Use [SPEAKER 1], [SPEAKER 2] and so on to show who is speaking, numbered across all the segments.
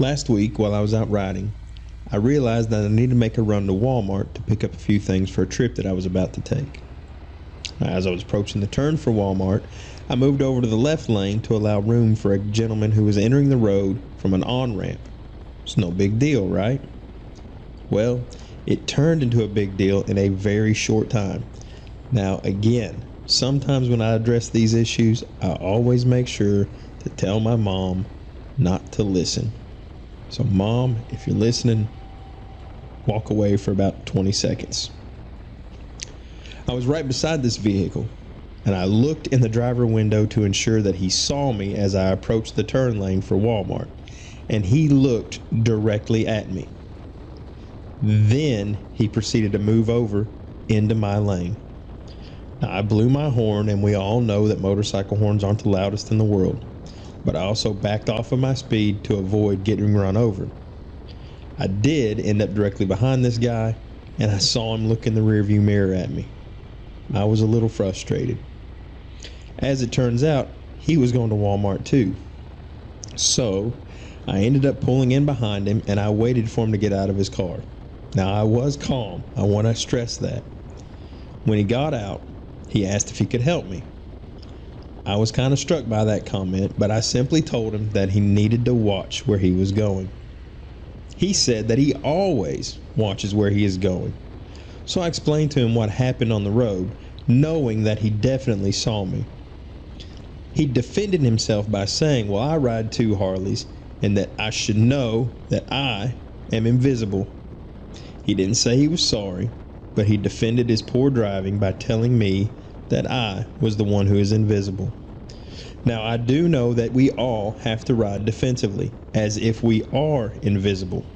[SPEAKER 1] Last week, while I was out riding, I realized that I needed to make a run to Walmart to pick up a few things for a trip that I was about to take. As I was approaching the turn for Walmart, I moved over to the left lane to allow room for a gentleman who was entering the road from an on-ramp. It's no big deal, right? Well, it turned into a big deal in a very short time. Now, again, sometimes when I address these issues, I always make sure to tell my mom not to listen. So, Mom, if you're listening, walk away for about 20 seconds. I was right beside this vehicle, and I looked in the driver window to ensure that he saw me as I approached the turn lane for Walmart, and he looked directly at me. Then he proceeded to move over into my lane. Now, I blew my horn, and we all know that motorcycle horns aren't the loudest in the world, but I also backed off of my speed to avoid getting run over. I did end up directly behind this guy, and I saw him look in the rearview mirror at me. I was a little frustrated. As it turns out, he was going to Walmart too. So I ended up pulling in behind him, and I waited for him to get out of his car. Now, I was calm. I want to stress that. When he got out, he asked if he could help me. I was kind of struck by that comment, but I simply told him that he needed to watch where he was going. He said that he always watches where he is going. So I explained to him what happened on the road, knowing that he definitely saw me. He defended himself by saying, well, I ride 2 Harleys and that I should know that I am invisible. He didn't say he was sorry, but he defended his poor driving by telling me that I was the one who is invisible. Now, I do know that we all have to ride defensively, as if we are invisible,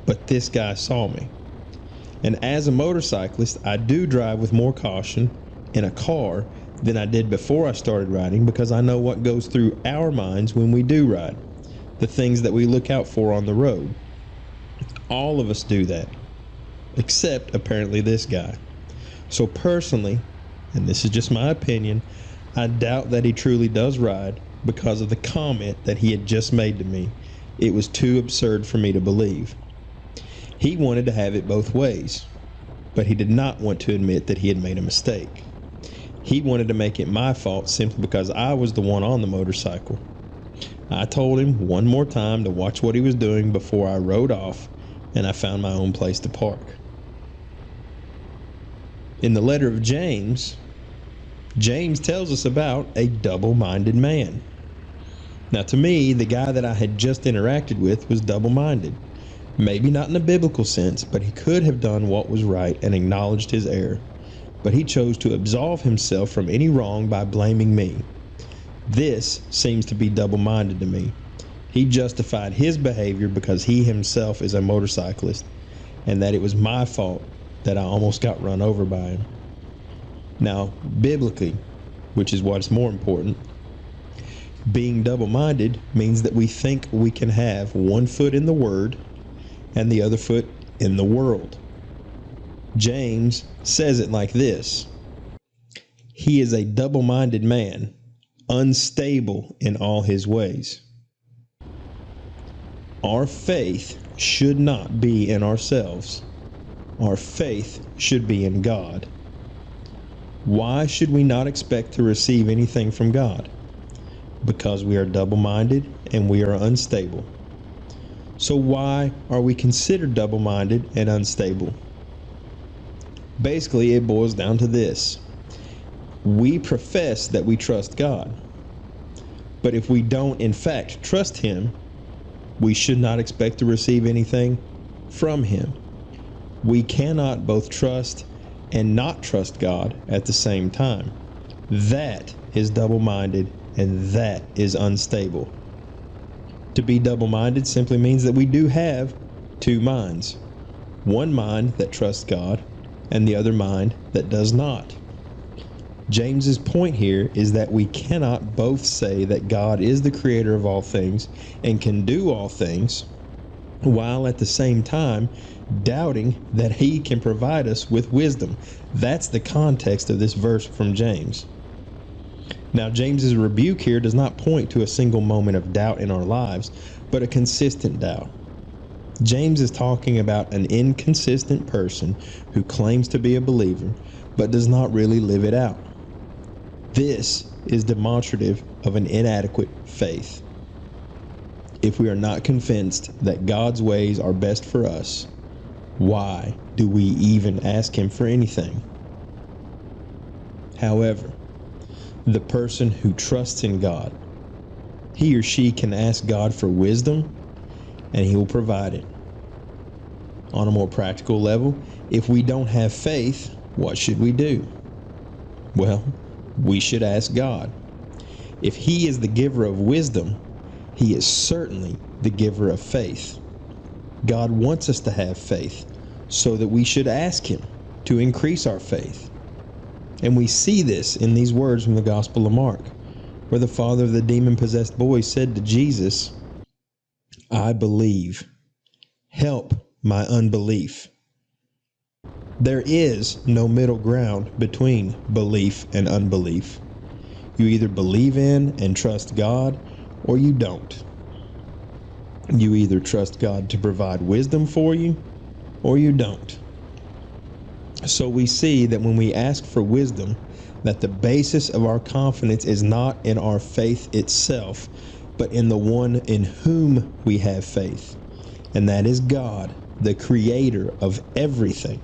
[SPEAKER 1] but this guy saw me. And as a motorcyclist, I do drive with more caution in a car than I did before I started riding, because I know what goes through our minds when we do ride, the things that we look out for on the road. All of us do that, except apparently this guy. So personally, and this is just my opinion, I doubt that he truly does ride because of the comment that he had just made to me. It was too absurd for me to believe. He wanted to have it both ways, but he did not want to admit that he had made a mistake. He wanted to make it my fault simply because I was the one on the motorcycle. I told him one more time to watch what he was doing before I rode off, and I found my own place to park. In the letter of James, James tells us about a double-minded man. Now, to me, the guy that I had just interacted with was double-minded. Maybe not in a biblical sense, but he could have done what was right and acknowledged his error. But he chose to absolve himself from any wrong by blaming me. This seems to be double-minded to me. He justified his behavior because he himself is a motorcyclist, and that it was my fault that I almost got run over by him. Now, biblically, which is what's more important, being double-minded means that we think we can have one foot in the Word and the other foot in the world. James says it like this: he is a double-minded man, unstable in all his ways. Our faith should not be in ourselves. Our faith should be in God. Why should we not expect to receive anything from God? Because we are double-minded and we are unstable. So why are we considered double-minded and unstable? Basically, it boils down to this: we profess that we trust God, but if we don't in fact trust Him, we should not expect to receive anything from Him. We cannot both trust and not trust God at the same time. That is double-minded, and that is unstable. To be double-minded simply means that we do have 2 minds. One mind that trusts God, and the other mind that does not. James's point here is that we cannot both say that God is the creator of all things and can do all things, while at the same time doubting that He can provide us with wisdom. That's the context of this verse from James. Now, James's rebuke here does not point to a single moment of doubt in our lives, but a consistent doubt. James is talking about an inconsistent person who claims to be a believer, but does not really live it out. This is demonstrative of an inadequate faith. If we are not convinced that God's ways are best for us, why do we even ask Him for anything? However, the person who trusts in God, he or she can ask God for wisdom, and He will provide it. On a more practical level, if we don't have faith, what should we do? Well, we should ask God. If He is the giver of wisdom, He is certainly the giver of faith. God wants us to have faith, so that we should ask Him to increase our faith. And we see this in these words from the Gospel of Mark, where the father of the demon-possessed boy said to Jesus, "I believe. Help my unbelief." There is no middle ground between belief and unbelief. You either believe in and trust God, or you don't. You either trust God to provide wisdom for you, or you don't. So we see that when we ask for wisdom, that the basis of our confidence is not in our faith itself, but in the one in whom we have faith, and that is God, the creator of everything.